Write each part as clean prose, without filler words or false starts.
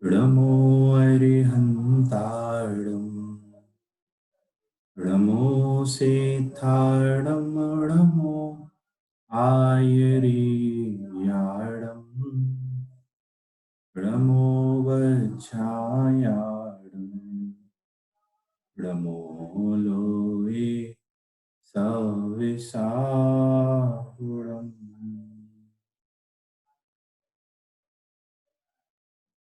नमो अरिहन्ताणं नमो सेत्थाणं नमो आयर्याणं नमो वज्रायाणं नमो लोये सविसाहुणम्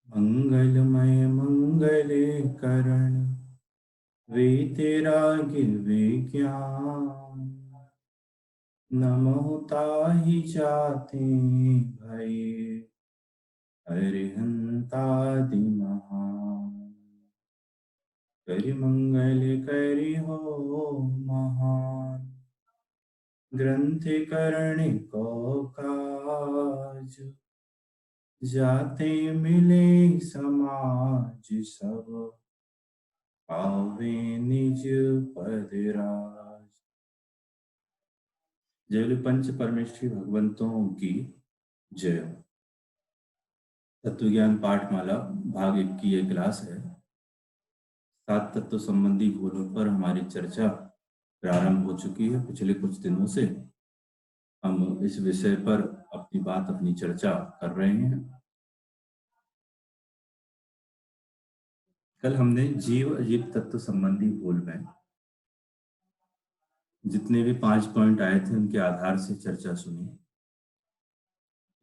मंगलमय मंगले करण वीतरागी विज्ञान नमो ताहि जाते भय अरिहंतादि महान करि मंगल करि हो महान ग्रंथ करणे को काज जाते मिले समाज सब आवे निज पद राज। जय पंच परमेश्वरी भगवंतों की जय। तत्व ज्ञान पाठमाला भाग 1 की यह क्लास है। 7 तत्व संबंधी भूलों पर हमारी चर्चा प्रारंभ हो चुकी है। पिछले कुछ दिनों से हम इस विषय पर अपनी चर्चा कर रहे हैं। कल हमने जीव अजीव तत्व संबंधी भूल में जितने भी 5 पॉइंट आए थे उनके आधार से चर्चा सुनी।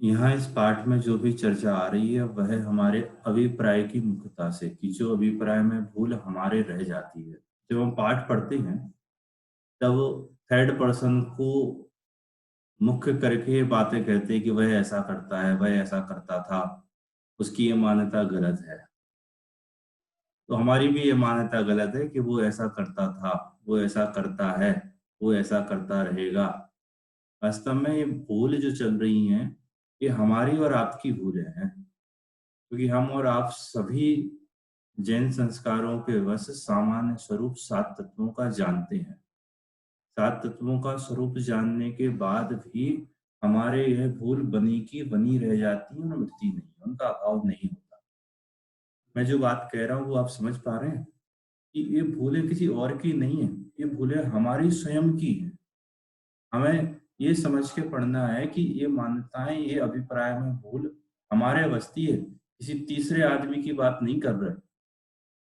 यहाँ इस पाठ में जो भी चर्चा आ रही है वह हमारे अभिप्राय की मुख्यता से, कि जो अभिप्राय में भूल हमारे रह जाती है। जब हम पाठ पढ़ते हैं तब थर्ड पर्सन को मुख्य करके ये बातें कहते हैं कि वह ऐसा करता है, वह ऐसा करता था, उसकी ये मान्यता गलत है। तो हमारी भी ये मान्यता गलत है कि वो ऐसा करता था, वो ऐसा करता है, वो ऐसा करता रहेगा। वास्तव में ये भूल जो चल रही हैं ये हमारी और आपकी भूलें हैं, क्योंकि हम और आप सभी जैन संस्कारों के वश सामान्य स्वरूप 7 तत्वों का जानते हैं। 7 तत्वों का स्वरूप जानने के बाद भी हमारे यह भूल बनी की बनी रह जाती है और मिटती नहीं, उनका अभाव नहीं होता। मैं जो बात कह रहा हूँ वो आप समझ पा रहे हैं कि ये भूलें किसी और की नहीं है, ये भूलें हमारी स्वयं की हैं। हमें ये समझ के पढ़ना है कि ये मान्यताएं, ये अभिप्राय में भूल हमारे बसती है, किसी तीसरे आदमी की बात नहीं कर रहे,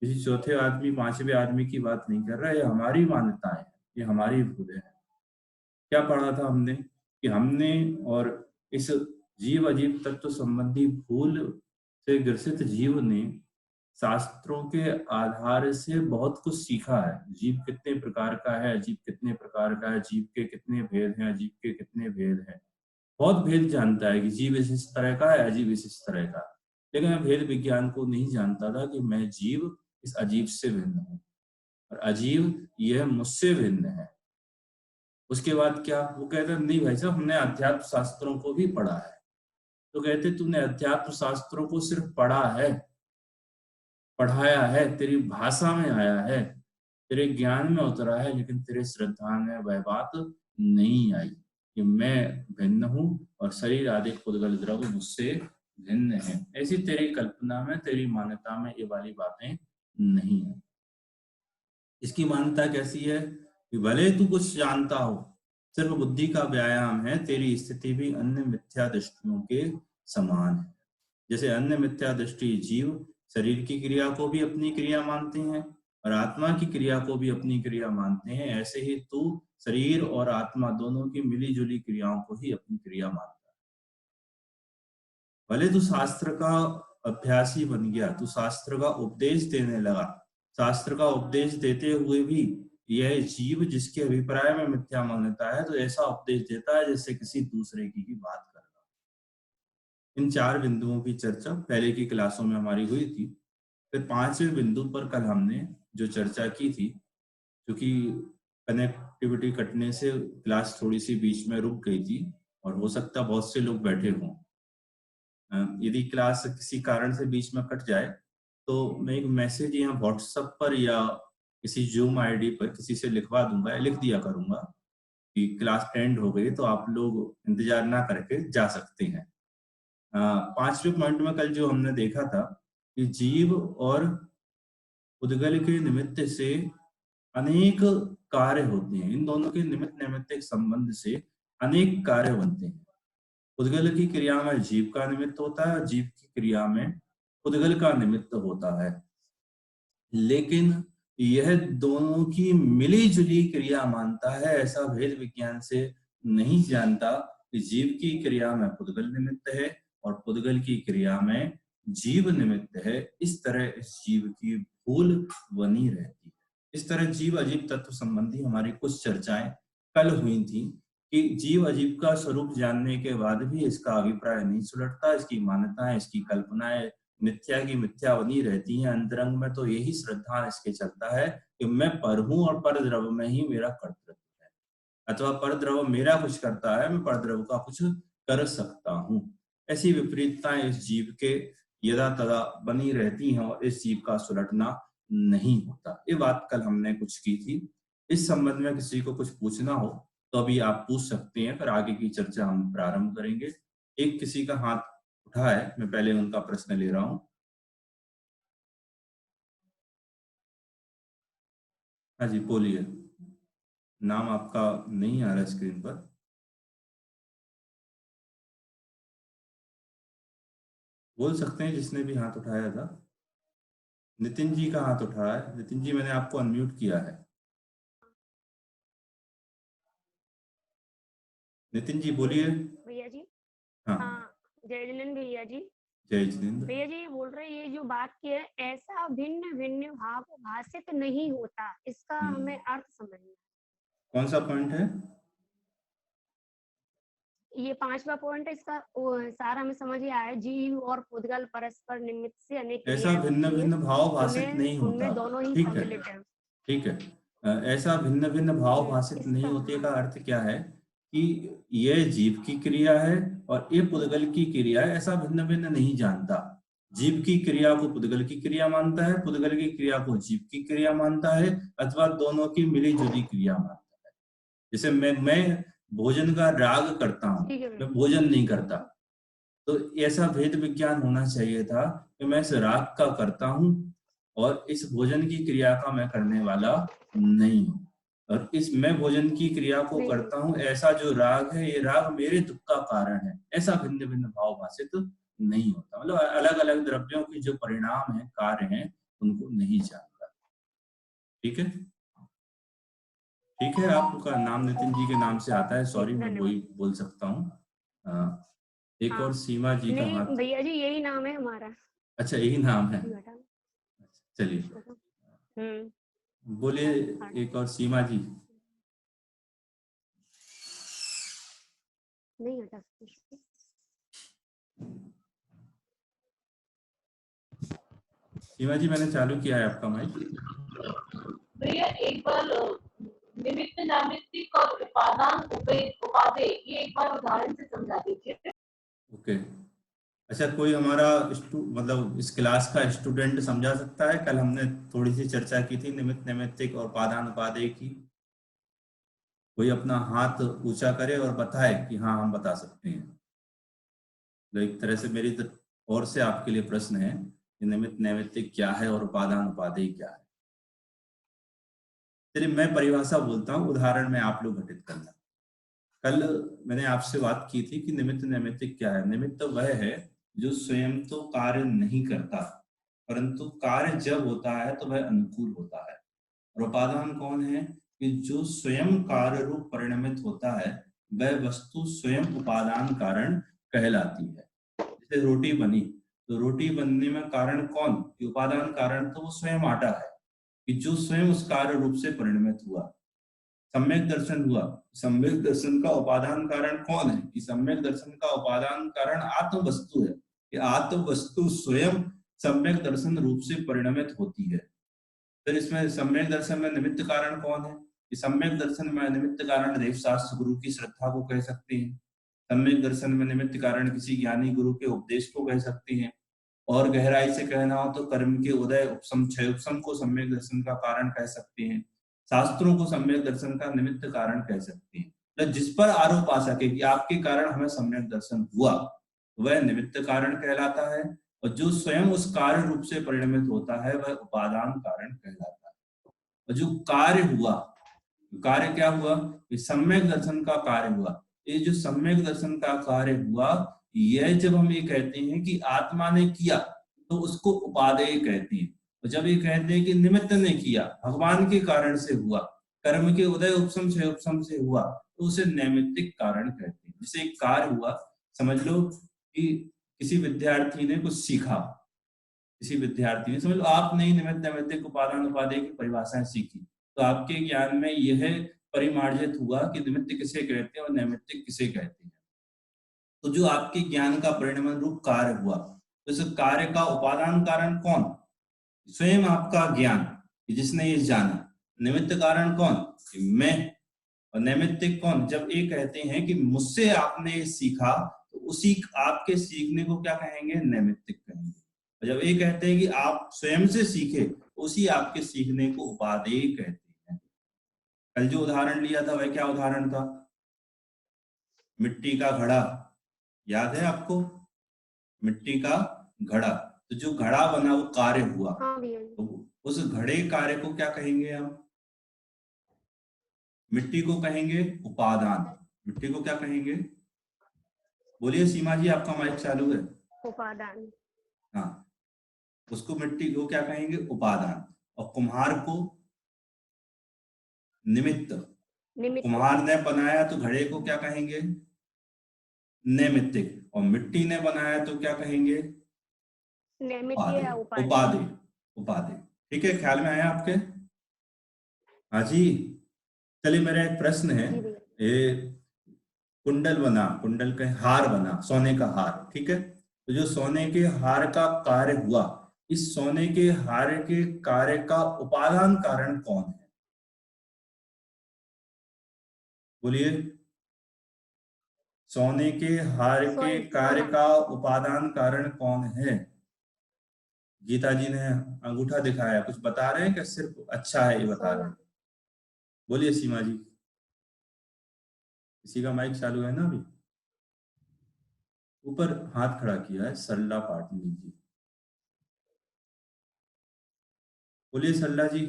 किसी चौथे आदमी, 5वें आदमी की बात नहीं कर रहा है। ये हमारी मान्यताएं हैं, ये हमारी भूलें हैं। क्या पढ़ा था हमने कि हमने और इस जीव अजीव तत्व संबंधी भूल से ग्रसित जीव ने शास्त्रों के आधार से बहुत कुछ सीखा है। जीव कितने प्रकार का है, अजीब कितने प्रकार का है, जीव के कितने भेद हैं, अजीब के कितने भेद हैं। बहुत भेद जानता है कि जीव इस तरह का है, अजीब इस तरह का। लेकिन मैं भेद विज्ञान को नहीं जानता था कि मैं जीव इस अजीब से भिन्न हूँ और अजीब यह मुझसे भिन्न है। उसके बाद क्या वो कहते नहीं भाई साहब, हमने अध्यात्म शास्त्रों को भी पढ़ा है। तो कहते तुमने अध्यात्म शास्त्रों को सिर्फ पढ़ा है, पढ़ाया है, तेरी भाषा में आया है, तेरे ज्ञान में उतरा है, लेकिन तेरे श्रद्धा में वह बात नहीं आई कि मैं भिन्न हूँ और शरीर आदि पुद्गल द्रव्य मुझसे भिन्न है। ऐसी तेरी कल्पना में, तेरी मान्यता में ये वाली बातें नहीं है। इसकी मान्यता कैसी है कि भले तू कुछ जानता हो, सिर्फ बुद्धि का व्यायाम है, तेरी स्थिति भी अन्य मिथ्या दृष्टियों के समान है। जैसे अन्य मिथ्या दृष्टि जीव शरीर की क्रिया को भी अपनी क्रिया मानते हैं और आत्मा की क्रिया को भी अपनी क्रिया मानते हैं, ऐसे ही तू शरीर और आत्मा दोनों की मिली जुली क्रियाओं को ही अपनी क्रिया मानता है। भले तू शास्त्र का अभ्यासी बन गया, तू शास्त्र का उपदेश देने लगा, शास्त्र का उपदेश देते हुए भी यह जीव जिसके अभिप्राय में मिथ्या मान्यता है, तो ऐसा उपदेश देता है जैसे किसी दूसरे की ही बात कर रहा। इन 4 बिंदुओं की चर्चा पहले की क्लासों में हमारी हुई थी। फिर 5वें बिंदु पर कल हमने जो चर्चा की थी, क्योंकि कनेक्टिविटी कटने से क्लास थोड़ी सी बीच में रुक गई थी और हो सकता बहुत से लोग बैठे हों। यदि क्लास किसी कारण से बीच में कट जाए तो मैं एक मैसेज यहाँ व्हाट्सएप पर या किसी जूम आईडी पर किसी से लिखवा दूंगा या लिख दिया करूंगा कि क्लास एंड हो गई, तो आप लोग इंतजार ना करके जा सकते हैं। 5वें पॉइंट में कल जो हमने देखा था कि जीव और उद्गल के निमित्त से अनेक कार्य होते हैं। इन दोनों के निमित्त नैमित्तिक संबंध से अनेक कार्य बनते हैं। उद्गल की क्रिया में जीव का निमित्त होता है, जीव की क्रिया में उद्गल का निमित्त होता है। लेकिन यह दोनों की मिली-जुली क्रिया मानता है, ऐसा भेद विज्ञान से नहीं जानता कि जीव की क्रिया में पुद्गल निमित्त है और पुद्गल की क्रिया में जीव निमित्त है। इस तरह इस जीव की भूल बनी रहती है। इस तरह जीव अजीव तत्व संबंधी हमारी कुछ चर्चाएं कल हुई थी कि जीव अजीव का स्वरूप जानने के बाद भी इसका अभिप्राय नहीं सुलटता, इसकी मान्यताएं, इसकी कल्पनाएं मिथ्या की मिथ्या बनी रहती है। अंतरंग में तो यही श्रद्धा इसके चलता है कि मैं पर हूं और पर द्रव में ही मेरा कर्तृत्व है, अथवा पर द्रव मेरा कुछ करता है, मैं पर द्रव का कुछ कर सकता हूं। ऐसी विपरीतताएं इस जीव के यदा तदा बनी रहती हैं और इस जीव का सुलटना नहीं होता। ये बात कल हमने कुछ की थी। इस संबंध में किसी को कुछ पूछना हो तो अभी आप पूछ सकते हैं, फिर आगे की चर्चा हम प्रारंभ करेंगे। एक किसी का हाथ उठा है, मैं पहले उनका प्रश्न ले रहा हूं। हाँ जी, बोलिए। नाम आपका नहीं आ रहा स्क्रीन पर। बोल सकते हैं जिसने भी हाथ उठाया था। नितिन जी का हाथ उठाया है। नितिन जी, मैंने आपको अनम्यूट किया है। नितिन जी बोलिए। भैया जी। हाँ। हाँ, जय जिनेन्द्र भैया जी। जय जितेंद्र। भैया जी ये बोल रहे हैं, ये जो बात की है, ऐसा भिन्न भिन्न भाव भाषित नहीं होता, इसका हमें अर्थ समझना है। कौन सा पॉइंट है? ये 5वां पॉइंट है, इसका सार हमें समझ ही आया है। जीव और पुद्गल परस्पर निमित्त से अनेक ऐसा क्रियाएं भिन्न होती है, भिन्न भाव भाषित उन्हें नहीं होता। उनमें दोनों ही ठीक है, सम्मिलित है। ठीक है। ऐसा भिन्न भिन्न भाव भाषित नहीं इसका होते हाँ। का अर्थ क्या है कि ये जीव की क्रिया है और ये पुद्गल की क्रिया है, ऐसा भिन्न भिन्न नहीं जानता। जीव की क्रिया को पुद्गल की क्रिया मानता है, पुद्गल की क्रिया को जीव की क्रिया मानता है, अथवा दोनों की मिली जुली क्रिया मानता है। जैसे मैं भोजन का राग करता हूँ, ठीक है भैया। मैं भोजन नहीं करता। तो ऐसा भेद विज्ञान होना चाहिए था कि मैं इस राग का करता हूँ और इस भोजन की क्रिया का मैं करने वाला नहीं हूँ। और इस मैं भोजन की क्रिया को नहीं करता हूँ, ऐसा जो राग है, ये राग मेरे दुख का कारण है, ऐसा भिन्न भिन्न भाव भाषित नहीं होता। मतलब अलग अलग द्रव्यों के जो परिणाम है, कार्य हैं, उनको नहीं जानता। ठीक है, ठीक है। आपका नाम नितिन जी के नाम से आता है, ठीक सॉरी, है, मैं धन्यवाद। वही बोल सकता हूँ। एक हाँ। और सीमा जी का नहीं हाथ। भैया जी, यही नाम है हमारा। अच्छा, यही नाम है। बेटा। चलिए, बेटा। हम्म। बोलिए। हाँ। एक और सीमा जी। नहीं हटा सकते। सीमा जी, मैंने चालू किया है आपका माइक। भैया एक बार निमित्त नैमित्तिक और उपादान उपादेय ये एक बार उदाहरण से समझा दीजिए। ओके। अच्छा, कोई हमारा मतलब इस क्लास का स्टूडेंट समझा सकता है? कल हमने थोड़ी सी चर्चा की थी निमित्त नैमित्तिक और उपादान उपादेय की। कोई अपना हाथ ऊंचा करे और बताए कि हाँ, हम बता सकते हैं। तो एक तरह से मेरी ओर से आपके लिए प्रश्न है कि निमित्त नैमित्तिक क्या है और उपादान उपादेय क्या है। चलिए, मैं परिभाषा बोलता हूँ, उदाहरण में आप लोग घटित करना। कल मैंने आपसे बात की थी कि निमित्त नैमित्तिक क्या है। निमित्त वह है जो स्वयं तो कार्य नहीं करता, परंतु कार्य जब होता है तो वह अनुकूल होता है। और उपादान कौन है? कि जो स्वयं कार्य रूप परिणमित होता है, वह वस्तु स्वयं उपादान कारण कहलाती है। जैसे रोटी बनी, तो रोटी बनने में कारण कौन? कि उपादान कारण तो वो स्वयं आटा है, कि जो स्वयं उस कार्य रूप से परिणमित हुआ। सम्यक दर्शन हुआ, सम्यक दर्शन का उपादान कारण कौन है? कि सम्यक दर्शन का उपादान कारण आत्म वस्तु है, कि आत्म वस्तु स्वयं सम्यक दर्शन रूप से परिणमित होती है। फिर इसमें सम्यक दर्शन में निमित्त कारण कौन है? कि सम्यक दर्शन में निमित्त कारण देव शास्त्र गुरु की श्रद्धा को कह सकते हैं। सम्यक दर्शन में निमित्त कारण किसी ज्ञानी गुरु के उपदेश को कह सकते हैं। और गहराई से कहना हो तो कर्म के उदय उपसम क्षय उपसम को सम्यक दर्शन का कारण कह सकते हैं। शास्त्रों को सम्यक दर्शन का निमित्त कारण कह सकते हैं। तो जिस पर आरोप आ सके कि आपके कारण हमें सम्यक दर्शन हुआ, वह निमित्त कारण कहलाता है। और जो स्वयं उस कार्य रूप से परिणमित होता है वह उपादान कारण कहलाता है। और जो कार्य हुआ, कार्य क्या हुआ, ये सम्यक दर्शन का कार्य हुआ। ये जो सम्यक दर्शन का कार्य हुआ, यह जब हम ये कहते हैं कि आत्मा ने किया तो उसको उपादेय कहते हैं। और जब ये कहते हैं कि निमित्त ने किया, भगवान के कारण से हुआ, कर्म के उदय उपशम से हुआ, तो उसे नैमित्तिक कारण कहते हैं। जैसे एक कार्य हुआ, समझ लो कि किसी विद्यार्थी ने कुछ सीखा, किसी विद्यार्थी ने, समझ लो आपने ही निमित्त नैमित्तिक उपादान उपादेय की परिभाषाएं सीखी, तो आपके ज्ञान में यह परिमार्जित हुआ कि निमित्त किसे कहते हैं और नैमित्तिक किसे कहते हैं। तो जो आपके ज्ञान का परिणमन रूप कार्य हुआ, तो इस कार्य का उपादान कारण कौन, स्वयं आपका ज्ञान, जिसने ये जाना। निमित्त कारण कौन, मैं। और नैमित्तिक कौन, जब ये कहते हैं कि मुझसे आपने ये सीखा, तो उसी आपके सीखने को क्या कहेंगे, नैमित्तिक कहेंगे। और जब ये कहते हैं कि आप स्वयं से सीखे, उसी आपके सीखने को उपादेय कहते हैं। कल जो उदाहरण लिया था वह क्या उदाहरण था, मिट्टी का घड़ा, याद है आपको, मिट्टी का घड़ा। तो जो घड़ा बना वो कार्य हुआ, हाँ भैया। तो उस घड़े कार्य को क्या कहेंगे हम, मिट्टी को कहेंगे उपादान। मिट्टी को क्या कहेंगे, बोलिए सीमा जी, आपका माइक चालू है। उपादान। हाँ, उसको मिट्टी को क्या कहेंगे, उपादान। और कुम्हार को निमित्त। निमित्त। कुम्हार ने बनाया तो घड़े को क्या कहेंगे, नैमित्तिक। और मिट्टी ने बनाया तो क्या कहेंगे, नैमित्त या उपादेय। उपादेय, उपादेय। ठीक है, ख्याल में आया आपके। हाँ जी, चलिए मेरा एक प्रश्न है। जी भैया। ये कुंडल बना, कुंडल का हार बना, सोने का हार, ठीक है। तो जो सोने के हार का कार्य हुआ, इस सोने के हार के कार्य का उपादान कारण कौन है, बोलिए। सोने के हार के कार्य का उपादान कारण कौन है। गीता जी ने अंगूठा दिखाया, कुछ बता रहे हैं कि सिर्फ अच्छा है ये बता रहे हैं, बोलिए सीमा जी। किसी का माइक चालू है ना अभी, ऊपर हाथ खड़ा किया है सरला पाटनी जी, बोलिए सरला जी।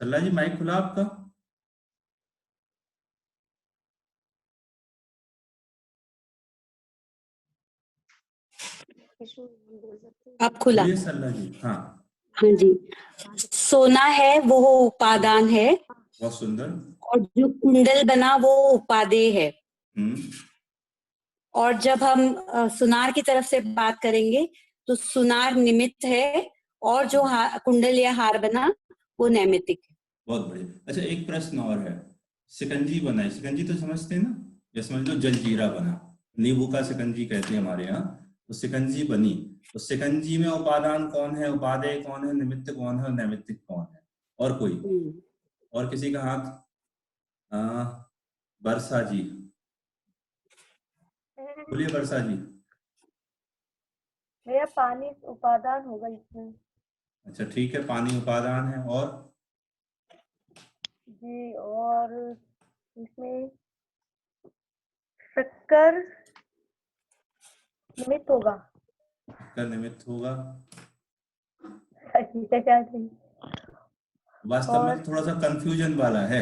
सरला जी माइक खुला आपका, आप खुला। बोलिए सरला जी। हाँ हाँ जी, सोना है वो उपादान है, बहुत सुंदर। और जो कुंडल बना वो उपादेय है। और जब हम सुनार की तरफ से बात करेंगे तो सुनार निमित्त है, और जो कुंडल या हार बना वो नैमित्तिक है। बहुत बढ़िया। अच्छा एक प्रश्न और है, शिकंजी बनाई, शिकंजी तो समझते हैं ना, या समझ लो जलजीरा बना, नींबू का शिकंजी कहते हैं हमारे यहाँ। तो शिकंजी बनी, तो शिकंजी में उपादान कौन है, उपादेय कौन है, निमित्त कौन है और नैमित्तिक कौन है, और कोई, और किसी का हाथ। वर्षा जी, बोलिए वर्षा जी। भैया पानी उपादान होगा इसमें। अच्छा ठीक है, पानी उपादान है, और जी, और इसमें शक्कर निमित्त होगा। शक्कर निमित्त होगा। वास्तव में थोड़ा सा कंफ्यूजन वाला है,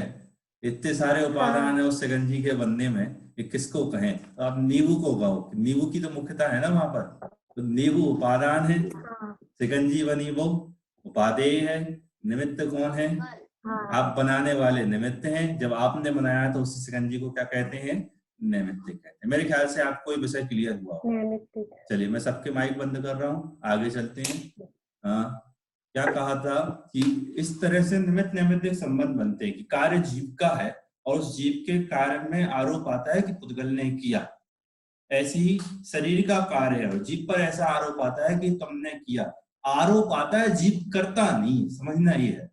इतने सारे उपादान है उस शिकंजी के बनने में, ये किसको कहें। तो आप नींबू को कहो, नींबू की तो मुख्यता है ना वहां पर, तो नींबू उपादान है, शिकंजी बनी वो उपादेय है, निमित्त कौन है, आप बनाने वाले निमित्त हैं, जब आपने बनाया तो उस शिकंजी को क्या कहते हैं, नैमित्तिक कहते हैं। मेरे ख्याल से आपको ये विषय क्लियर हुआ होगा। चलिए मैं सबके माइक बंद कर रहा हूँ, आगे चलते हैं। क्या कहा था कि इस तरह से निमित्त नैमित्तिक संबंध बनते हैं कि कार्य जीव का है और उस जीव के कार्य में आरोप आता है कि पुद्गल ने किया। ऐसे ही शरीर का कार्य है और जीव पर ऐसा आरोप आता है कि तुमने किया। आरोप आता है, जीव करता नहीं, समझना ये है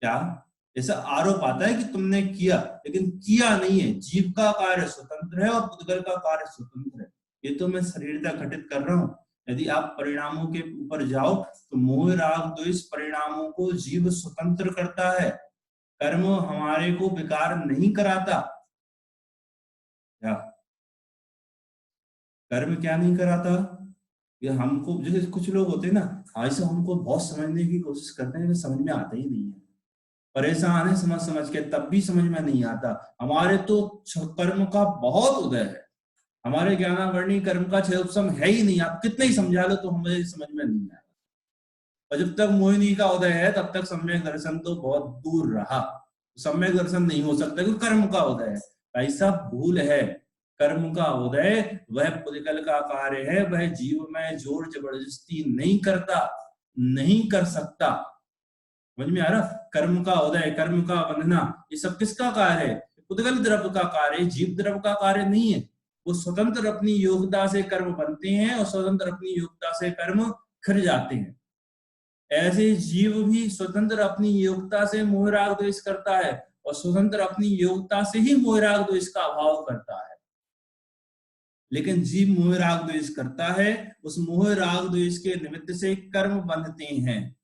क्या, ऐसा आरोप आता है कि तुमने किया, लेकिन किया नहीं है। जीव का कार्य स्वतंत्र है और पुद्गल का कार्य स्वतंत्र है। ये तो मैं शरीरता घटित कर रहा हूँ। यदि आप परिणामों के ऊपर जाओ तो मोह राग द्वेष परिणामों को जीव स्वतंत्र करता है, कर्म हमारे को विकार नहीं कराता। क्या कर्म क्या नहीं कराता? ये हमको, जैसे कुछ लोग होते हैं ना, ऐसे हमको बहुत समझने की कोशिश करते हैं, समझ में आता ही नहीं है, परेशान है समझ समझ के, तब भी समझ में नहीं आता। हमारे तो कर्म का बहुत उदय है, हमारे ज्ञानावर्णी कर्म का क्षयोपम है ही नहीं, आप कितने ही समझा लो तो हमें समझ में नहीं आया। और जब तक मोहिनी का उदय है तब तक सम्यक दर्शन तो बहुत दूर रहा, सम्यक दर्शन नहीं हो सकता क्योंकि कर्म का उदय है। ऐसा भूल है, कर्म का उदय वह पुद्गल का कार्य है, वह जीव में जोर जबरदस्ती नहीं करता, नहीं कर सकता। समझ में आ रहा? कर्म का उदय, कर्म का बंधना, ये सब किसका कार्य है? पुद्गल द्रव्य का कार्य, जीव द्रव्य का कार्य नहीं है। वो स्वतंत्र अपनी योग्यता से कर्म बनते हैं और स्वतंत्र अपनी योग्यता से कर्म खिर जाते हैं। ऐसे जीव भी स्वतंत्र अपनी योग्यता से मोह राग द्वेष करता है और स्वतंत्र अपनी योग्यता से ही मोह राग द्वेष का अभाव करता है। लेकिन जीव मोह राग द्वेष करता है, उस मोह राग द्वेष के निमित्त से कर्म बंधते हैं,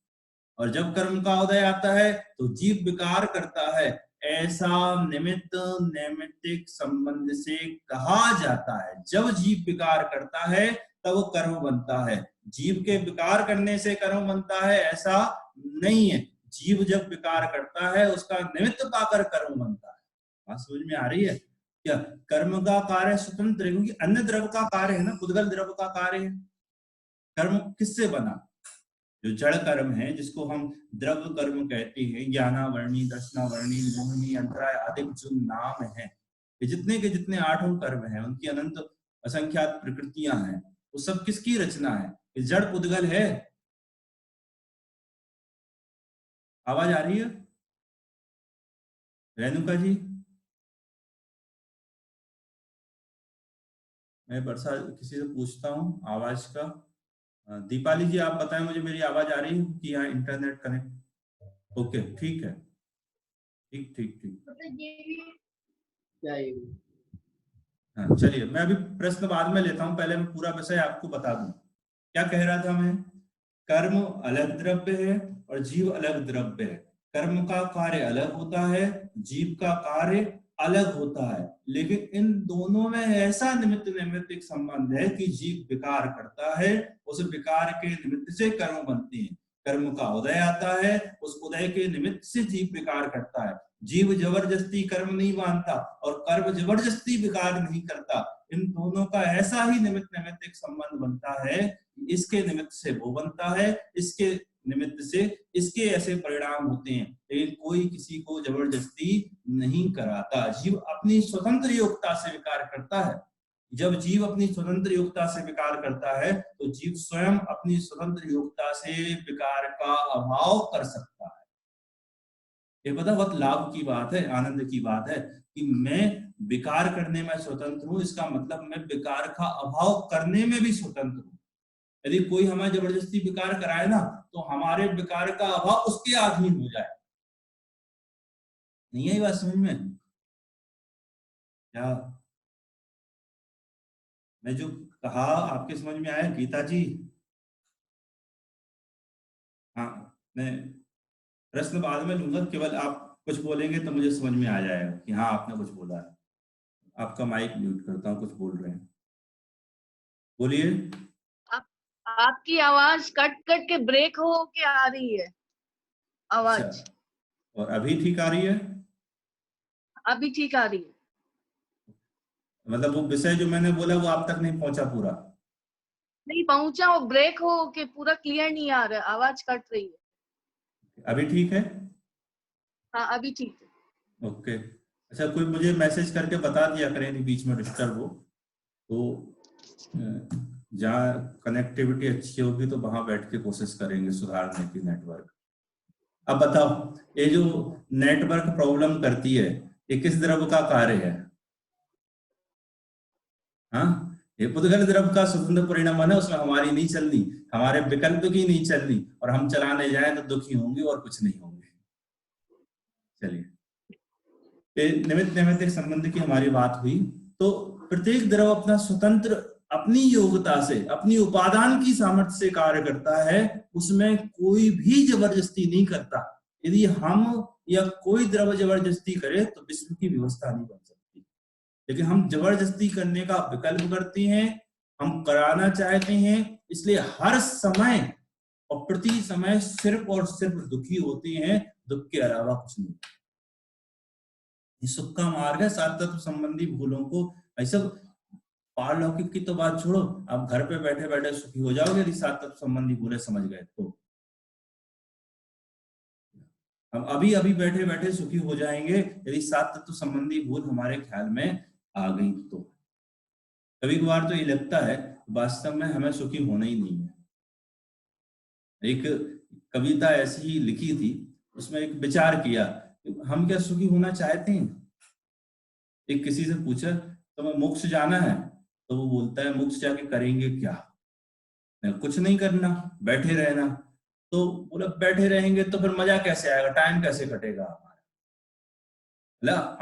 और जब कर्म का उदय आता है तो जीव विकार करता है। ऐसा निमित्त नैमित्तिक संबंध से कहा जाता है। जब जीव विकार करता है तब कर्म बनता है, जीव के विकार करने से कर्म बनता है ऐसा नहीं है। जीव जब विकार करता है उसका निमित्त पाकर कर्म बनता है। बात समझ में आ रही है क्या? कर्म का कार्य स्वतंत्र है क्योंकि अन्य द्रव्य का कार्य है ना, पुद्गल द्रव्य का कार्य है। कर्म किससे बना? जो जड़ कर्म है, जिसको हम द्रव्य कर्म कहते हैं, ज्ञानावर्णी, दर्शनावर्णी, मोहिनी, अंतराय आदि जो नाम है, ये जितने के जितने 8 कर्म हैं, उनकी अनंत असंख्यात प्रकृतियां हैं, वो सब किसकी रचना है? ये जड़ पुद्गल है। आवाज आ रही है रेणुका जी? मैं वर्षा किसी से पूछता हूँ आवाज का। दीपाली जी आप बताएं मुझे, मेरी आवाज आ रही है कि यहाँ इंटरनेट कनेक्ट? ओके ठीक है, ठीक ठीक ठीक। हाँ चलिए, मैं अभी प्रश्न बाद में लेता हूँ, पहले मैं पूरा विषय आपको बता दूं। क्या कह रहा था मैं? कर्म अलग द्रव्य है और जीव अलग द्रव्य है। कर्म का कार्य अलग होता है, जीव का कार्य अलग होता है, लेकिन इन दोनों में ऐसा निमित्त नैमित्तिक संबंध है कि जीव विकार करता है, उस विकार के निमित्त से कर्म बनते हैं। कर्म का उदय आता है, उस उदय के निमित्त से जीव विकार करता है। जीव जबरदस्ती कर्म नहीं मानता और कर्म जबरदस्ती विकार नहीं करता। इन दोनों का ऐसा ही निमित्त नैमित्तिक संबंध बनता है, इसके निमित्त से वो बनता है, इसके निमित्त से इसके ऐसे परिणाम होते हैं, लेकिन कोई किसी को जबरदस्ती नहीं कराता। जीव अपनी स्वतंत्र योग्यता से विकार करता है। जब जीव अपनी स्वतंत्र योग्यता से विकार करता है तो जीव स्वयं अपनी स्वतंत्र योग्यता से विकार का अभाव कर सकता है। ये पता बहुत लाभ की बात है, आनंद की बात है कि मैं विकार करने में स्वतंत्र हूं, इसका मतलब मैं विकार का अभाव करने में भी स्वतंत्र हूं। यदि कोई हमें जबरदस्ती विकार कराए ना तो हमारे विकार का अभाव उसके अधीन हो जाए। नहीं आई बात समझ में? क्या मैं जो कहा आपके समझ में आया गीता जी? हाँ, मैं प्रश्न बाद में लूंगा, केवल आप कुछ बोलेंगे तो मुझे समझ में आ जाएगा कि हाँ आपने कुछ बोला है। आपका माइक म्यूट करता हूँ, कुछ बोल रहे हैं, बोलिए। आपकी आवाज कट कट के ब्रेक हो के आ रही है आवाज। अच्छा, और अभी ठीक आ रही है? अभी ठीक आ रही है। मतलब वो विषय जो मैंने बोला वो आप तक नहीं पहुंचा पूरा? नहीं पहुंचा, वो ब्रेक हो के पूरा क्लियर नहीं आ रहा, आवाज कट रही है। अभी ठीक है? हाँ अभी ठीक है। ओके। अच्छा, कोई मुझे मैसेज करके बता दिया करें यदि बीच में डिस्टर्ब हो तो, जहाँ कनेक्टिविटी अच्छी होगी तो वहां बैठ के कोशिश करेंगे सुधारने की नेटवर्क। अब बताओ, ये जो नेटवर्क प्रॉब्लम करती है ये किस द्रव्य का कार्य है? हाँ, ये पुद्गल द्रव्य का स्वतंत्र परिणाम है, उसमें हमारी नहीं चलनी, हमारे विकल्प की नहीं चलनी, और हम चलाने जाए तो दुखी होंगे और कुछ नहीं होंगे। चलिए, निमित्त नैमित्तिक संबंध की हमारी बात हुई। तो प्रत्येक द्रव अपना स्वतंत्र अपनी योग्यता से, अपनी उपादान की सामर्थ्य से कार्य करता है, उसमें कोई भी जबरदस्ती नहीं करता। यदि हम या कोई द्रव जबरदस्ती करे तो विश्व की व्यवस्था नहीं बन सकती, लेकिन हम जबरदस्ती करने का विकल्प करते हैं, हम कराना चाहते हैं, इसलिए हर समय और प्रति समय सिर्फ और सिर्फ दुखी होते हैं, दुख के अलावा कुछ नहीं। ये सुख का मार्ग है। सात तत्व संबंधी भूलों को ऐसा, पारलौकिक की तो बात छोड़ो, आप घर पे बैठे बैठे सुखी हो जाओगे यदि सात तत्व संबंधी भूलें समझ गए तो। हम अभी अभी बैठे बैठे सुखी हो जाएंगे यदि सात तत्व संबंधी भूल हमारे ख्याल में आ गई तो। कभी कभार तो ये लगता है वास्तव में हमें सुखी होना ही नहीं है। एक कविता ऐसी ही लिखी थी, उसमें एक विचार किया, हम क्या सुखी होना चाहते हैं? एक किसी से पूछा तुम्हें मोक्ष जाना है, तो वो बोलता है मोक्ष जाके करेंगे क्या? कुछ नहीं करना, बैठे रहना। तो बोला बैठे रहेंगे तो फिर मजा कैसे आएगा, टाइम कैसे कटेगा हमारा?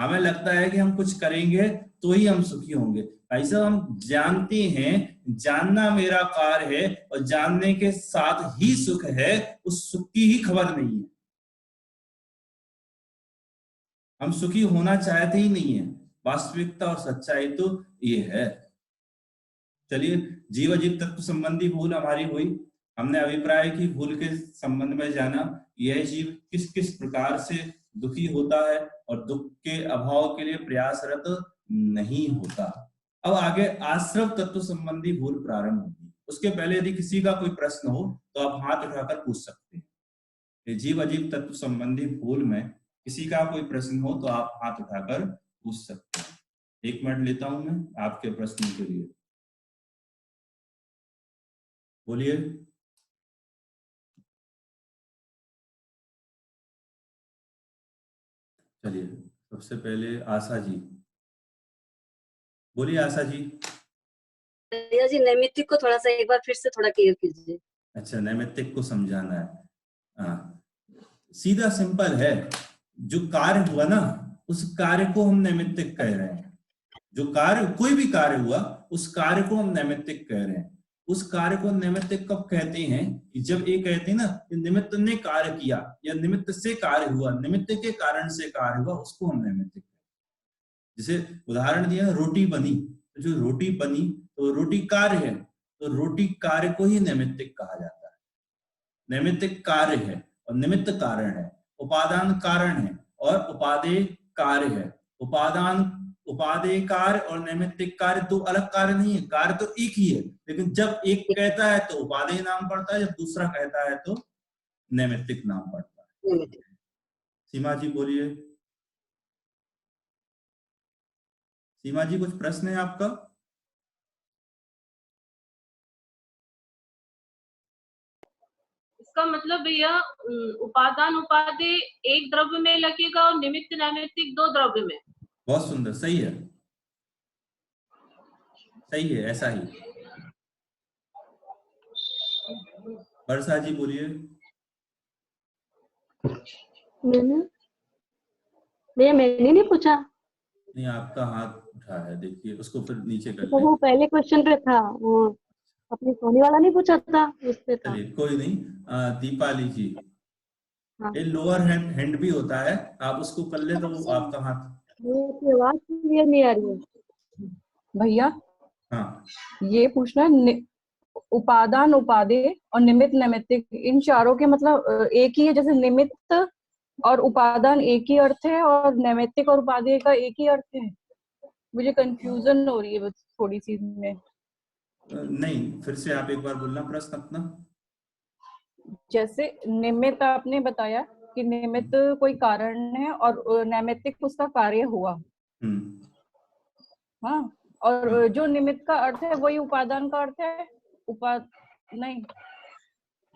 हमें लगता है कि हम कुछ करेंगे तो ही हम सुखी होंगे। ऐसा हम जानते हैं जानना मेरा कार्य है, और जानने के साथ ही सुख है, उस सुख की ही खबर नहीं है। हम सुखी होना चाहते ही नहीं है। वास्तविकता और सच्चाई तो ये है। चलिए, जीव अजीव तत्व संबंधी भूल हमारी हुई। हमने अभिप्राय की भूल के संबंध में जाना, यह जीव किस किस प्रकार से दुखी होता है और दुख के अभाव के लिए प्रयासरत नहीं होता। अब आगे आश्रव तत्व संबंधी भूल प्रारंभ होगी। उसके पहले यदि किसी का कोई प्रश्न हो तो आप हाथ उठाकर पूछ सकते हैं। जीव अजीव तत्व संबंधी भूल में किसी का कोई प्रश्न हो तो आप हाथ उठाकर पूछ सकते हैं। 1 मिनट लेता हूं मैं आपके प्रश्न के लिए। बोलिए। चलिए, सबसे पहले आशा जी, बोलिए आशा जी। भैया जी, नैमित्तिक को थोड़ा सा एक बार फिर से थोड़ा क्लियर कीजिए। अच्छा, नैमित्तिक को समझाना है। हाँ, सीधा सिंपल है। जो कार्य हुआ ना, उस कार्य को हम नैमित्तिक कह रहे हैं। जो कार्य, कोई भी कार्य हुआ, उस कार्य को हम नैमित्तिक कह रहे हैं। उस कार्य को नैमित्तिक कब कहते हैं? कि जब ये कहते हैं ना कि निमित्त ने कार्य किया या निमित्त से कार्य हुआ, निमित्त के कारण से कार्य हुआ, उसको हम नैमित्तिक कहते हैं। जैसे उदाहरण दिया, रोटी बनी, तो जो रोटी बनी तो रोटी कार्य है, तो रोटी कार्य को ही नैमित्तिक कहा जाता है। नैमित्तिक कार्य है और निमित्त कारण है। उपादान कारण है और उपादेय कार्य है। उपादेय कार्य और नैमित्तिक कार्य दो अलग कार्य नहीं है, कार्य तो एक ही है, लेकिन जब एक कहता है तो उपादेय नाम पड़ता है, जब दूसरा कहता है तो नैमित्तिक नाम पड़ता है। सीमा जी बोलिए। सीमा जी, कुछ प्रश्न है आपका? इसका मतलब भैया उपादान उपादेय एक द्रव्य में लगेगा और निमित्त नैमित्तिक 2 द्रव्य में। बहुत सुंदर, सही है, सही है, ऐसा ही। वर्षा जी बोलिए। मैंने नहीं पूछा। नहीं, आपका हाथ उठा है, देखिए उसको फिर नीचे कर तो वो पहले क्वेश्चन पे था, वो अपने सोनी वाला नहीं पूछा था, उस पे था। चलिए कोई नहीं। दीपाली जी, हाँ। ये लोअर हैंड भी होता है, आप उसको कर ले तो आपका हाथ। आवाज क्लियर नहीं आ रही है भैया। हाँ, ये पूछना है, उपादान उपादेय और निमित्त नैमित्तिक, इन चारों के मतलब एक ही है? जैसे निमित्त और उपादान एक ही अर्थ है और नैमित्तिक और उपादेय का एक ही अर्थ है? मुझे कंफ्यूजन हो रही है थोड़ी सी में। नहीं, फिर से आप एक बार बोलना प्रश्न अपना। जैसे निमित्त आपने बताया कि निमित्त कोई कारण है और नैमित्तिक उसका कार्य हुआ। हाँ, और जो निमित्त का अर्थ है वही उपादान का अर्थ है। नहीं,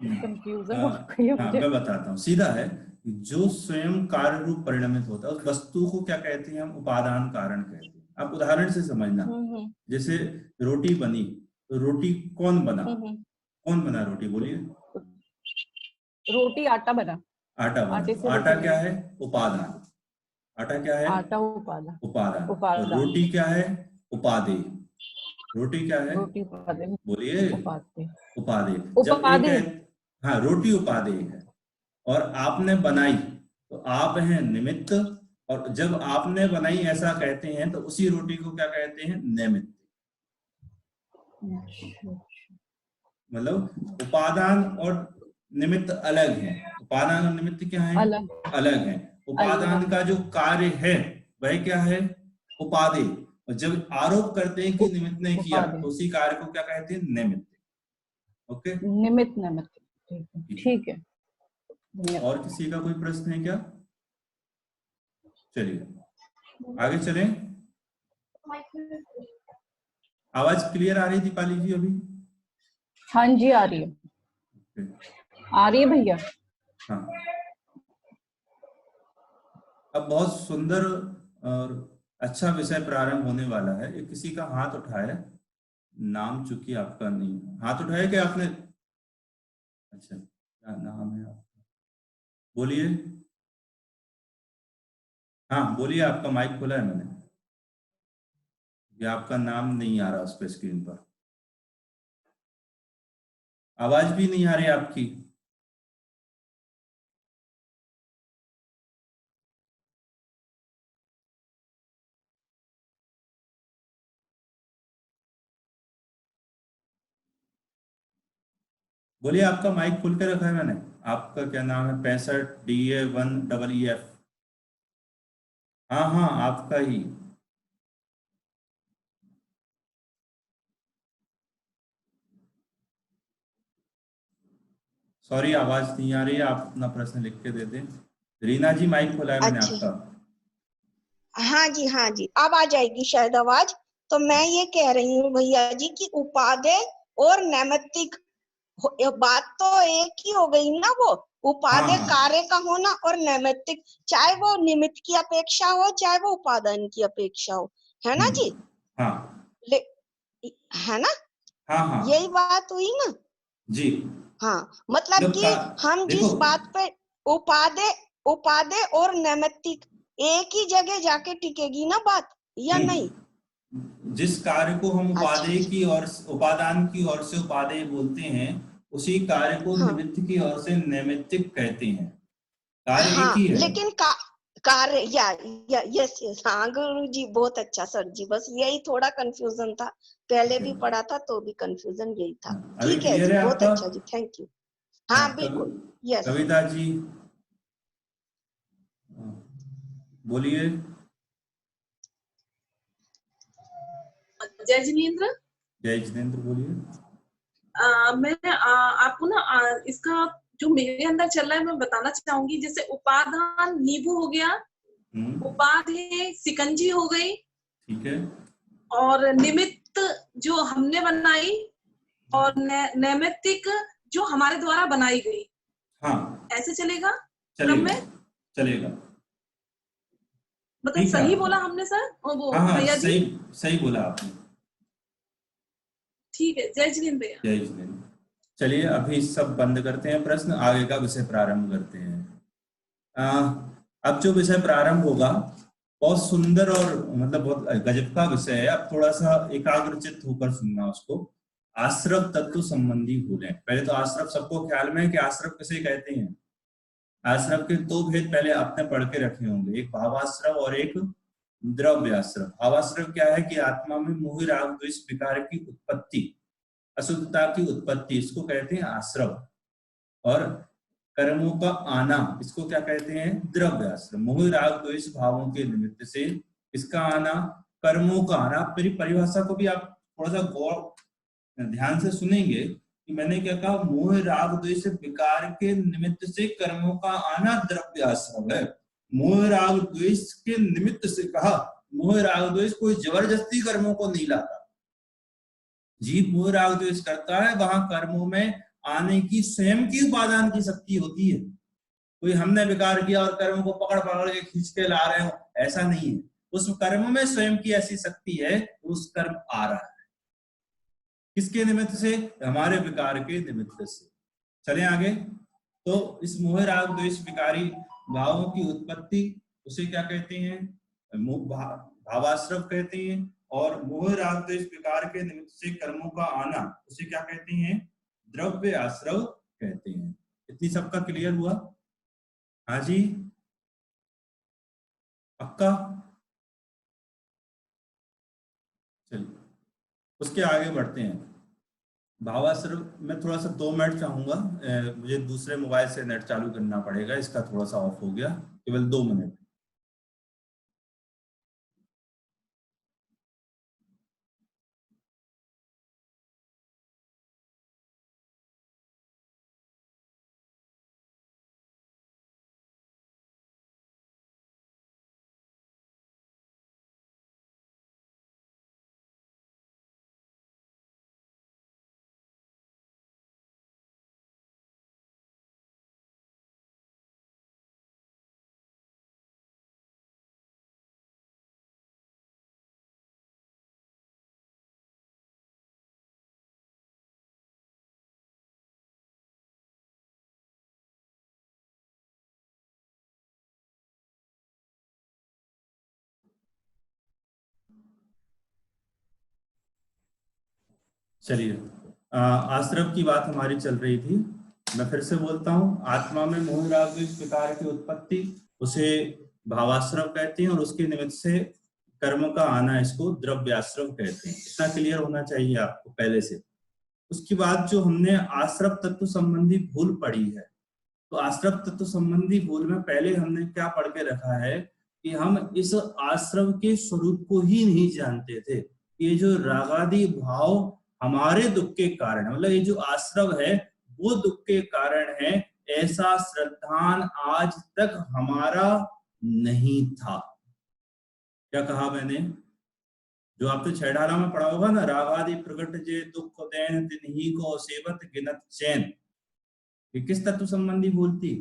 कंफ्यूजन हो गई है मुझे। मैं बताता हूँ, सीधा है। जो स्वयं कार्य रूप परिणमित होता है उस वस्तु को क्या कहते हैं? हम उपादान कारण कहते हैं। आप उदाहरण से समझना। जैसे रोटी बनी, तो रोटी कौन बना? कौन बना रोटी? बोलिए। रोटी आटा बना। आटा बना। आटा क्या है? उपादान। आटा क्या है? आटा उपादान। उपादान। रोटी क्या है? उपादेय। रोटी क्या है? रोटी उपादेय। बोलिए। उपादेय। हाँ, रोटी उपादेय है और आपने बनाई तो आप हैं निमित्त, और जब आपने बनाई ऐसा कहते हैं तो उसी रोटी को क्या कहते हैं? नैमित्त। मतलब उपादान और निमित्त अलग है। उपादान और निमित्त क्या है? अलग है। उपादान का जो कार्य है वह क्या है? उपादेय। और जब आरोप करते हैं कि निमित्त ने किया तो उसी कार्य को क्या कहते हैं? निमित्त। ओके, निमित्त नैमित्तिक, ठीक है। और किसी का कोई प्रश्न है क्या? चलिए आगे चलें। आवाज क्लियर आ रही दीपाली जी अभी? हाँ जी आ रही है, आ रही है भैया। हाँ, अब बहुत सुंदर और अच्छा विषय प्रारंभ होने वाला है। ये किसी का हाथ उठाया, नाम चूंकि आपका नहीं, हाथ उठाया क्या आपने? अच्छा, क्या नाम है आपका? बोलिए। हाँ बोलिए, आपका माइक खोला है मैंने। ये आपका नाम नहीं आ रहा उस पर स्क्रीन पर, आवाज भी नहीं आ रही आपकी। बोलिए, आपका माइक खोल के रखा है मैंने। आपका क्या नाम है? 65DA1EF। हाँ हाँ, आपका ही। सॉरी, आवाज नहीं आ रही है। आप अपना प्रश्न लिख के दे दें। रीना जी, माइक खोला है मैंने अच्छा, आपका। हाँ जी, अब आ जाएगी शायद आवाज। तो मैं ये कह रही हूँ भैया जी कि उपादेय और नैमित्तिक बात तो एक ही हो गई ना। वो उपादेय हाँ कार्य का होना और नैमित्तिक, चाहे वो निमित्त की अपेक्षा हो चाहे वो उपादान की अपेक्षा हो, है ना जी? हाँ है ना? हाँ हाँ यही बात हुई ना जी। हाँ, मतलब कि हम देखो, जिस बात पे उपादेय और नैमित्तिक एक ही जगह जाके टिकेगी ना बात, या नहीं? जिस कार्य को हम अच्छा, उपादेय की और उपादान की ओर से उपादेय बोलते हैं, उसी कार्य को हाँ निमित्त की ओर से नैमित्तिक कहते हैं। कार्य एक हाँ, ही है। लेकिन कार्य यस यस, हाँ गुरु जी, बहुत अच्छा सर जी, बस यही थोड़ा कंफ्यूजन था। पहले भी पढ़ा था तो भी कंफ्यूजन यही था। अभी ठीक है क्लियर जी, है बहुत आपका? अच्छा जी, थैंक यू। हाँ बिल्कुल, यस। कविता जी बोलिए। जय जिनेन्द्र। जय जिनेन्द्र बोलिए। मैं आपको ना इसका जो मेरे अंदर चल रहा है मैं बताना चाहूंगी। जैसे उपादान नींबू हो गया, उपादेय सिकंजी हो गई, ठीक है। और निमित्त जो हमने बनाई, और नैमित्तिक जो हमारे द्वारा बनाई गई। हाँ, ऐसे चलेगा क्रम चलेगा में? चलेगा। मतलब ठीक है सही आपका। बोला हमने सर? वो हाँ हाँ, भैया जी सही सही बोला आपने। ठीक है। जय जिनेन्द्र भैया। जय जिनेन्द्र। चलिए अभी सब बंद करते हैं प्रश्न, आगे का विषय प्रारंभ करते हैं। अब जो विषय प्रारंभ होगा बहुत सुंदर और मतलब बहुत गजब का विषय है। अब थोड़ा सा एकाग्रचित्त होकर सुनना उसको। आश्रव तत्व संबंधी भूलें। पहले तो आश्रव सबको ख्याल में है कि आश्रव किसे कहते हैं। आश्रव के दो भेद पहले आपने पढ़ के रखे होंगे, एक भावाश्रव और एक द्रव्याश्रव। भावाश्रव क्या है कि आत्मा में मोह राग द्वेष विकार की उत्पत्ति, अशुद्धता की उत्पत्ति, इसको कहते हैं आश्रव। और कर्मों का आना, इसको क्या कहते हैं? द्रव्याश्रव। मोह राग द्वेष भावों के निमित्त से इसका आना, कर्मों का आना। मेरी परिभाषा को भी आप थोड़ा सा गौर ध्यान से सुनेंगे कि मैंने क्या कहा। मोह राग द्वेष विकार के निमित्त से कर्मों का आना द्रव्याश्रव है। मोह राग द्वेष के निमित्त से कहा। मोह राग द्वेष कोई जबरदस्ती कर्मों को नहीं लाता। जीव मोह राग द्वेष करता है वहां कर्मों में आने की स्वयं की उपादान की शक्ति होती है। कोई हमने विकार किया और कर्मों को पकड़ पकड़ के खींच के ला रहे हो, ऐसा नहीं है। उस कर्म में स्वयं की ऐसी शक्ति है, उस कर्म आ रहा है। किसके निमित्त से? हमारे विकार के निमित्त से। चले आगे। तो इस मोह राग द्वेष विकारी भावों की उत्पत्ति उसे क्या कहते हैं? भावाश्रव कहते हैं। और मोह राग द्वेष विकार के निमित्त से कर्मों का आना उसे क्या कहते हैं? द्रव्य आश्रव कहते हैं। इतनी सबका क्लियर हुआ? हाँ जी, पक्का? चलिए उसके आगे बढ़ते हैं। भावाश्रव मैं थोड़ा सा 2 मिनट चाहूंगा, मुझे दूसरे मोबाइल से नेट चालू करना पड़ेगा, इसका थोड़ा सा ऑफ हो गया, केवल 2 मिनट। चलिए, आश्रव की बात हमारी चल रही थी। मैं फिर से बोलता हूँ, आत्मा में मोह राग द्वेष विकार की उत्पत्ति उसे भावाश्रव कहते हैं, और उसके निमित्त से कर्म का आना इसको द्रव्याश्रव कहते हैं। इतना क्लियर होना चाहिए आपको पहले से। उसके बाद जो हमने आश्रव तत्व संबंधी भूल पढ़ी है, तो आश्रव तत्व संबंधी भूल में पहले हमने क्या पढ़ के रखा है कि हम इस आश्रव के स्वरूप को ही नहीं जानते थे। ये जो रागादि भाव हमारे दुख के कारण, मतलब ये जो आश्रव है वो दुख के कारण है, ऐसा श्रद्धान आज तक हमारा नहीं था। क्या कहा मैंने? जो आपने छैठाला में पढ़ा होगा ना, रागादि प्रकट जे दुख देन तिन्ही को सेवत गिनत चैन, ये किस तत्व संबंधी भूल थी?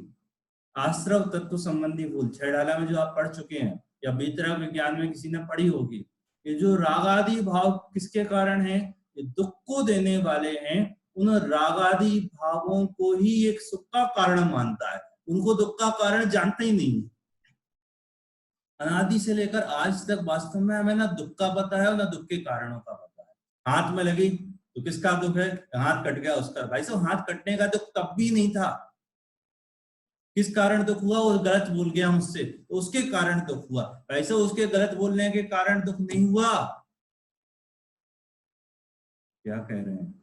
आश्रव तत्व संबंधी भूल। छैठाला में जो आप पढ़ चुके हैं या बीतराग विज्ञान में किसी ने पढ़ी होगी। ये जो रागादि भाव किसके कारण है? ये दुख को देने वाले हैं। उन रागादि भावों को ही एक सुख का कारण मानता है, उनको दुख का कारण जानते ही नहीं। अनादि से लेकर आज तक वास्तव में हमें ना दुख का पता है ना दुख के कारणों का पता है। हाथ में लगी तो किसका दुख है? हाथ कट गया उसका। भाई साहब, हाथ कटने का दुख तब भी नहीं था। किस कारण दुख हुआ? वो गलत बोल गया मुझसे, तो उसके कारण दुख हुआ। भाई साहब, उसके गलत बोलने के कारण दुख नहीं हुआ। क्या कह रहे हैं?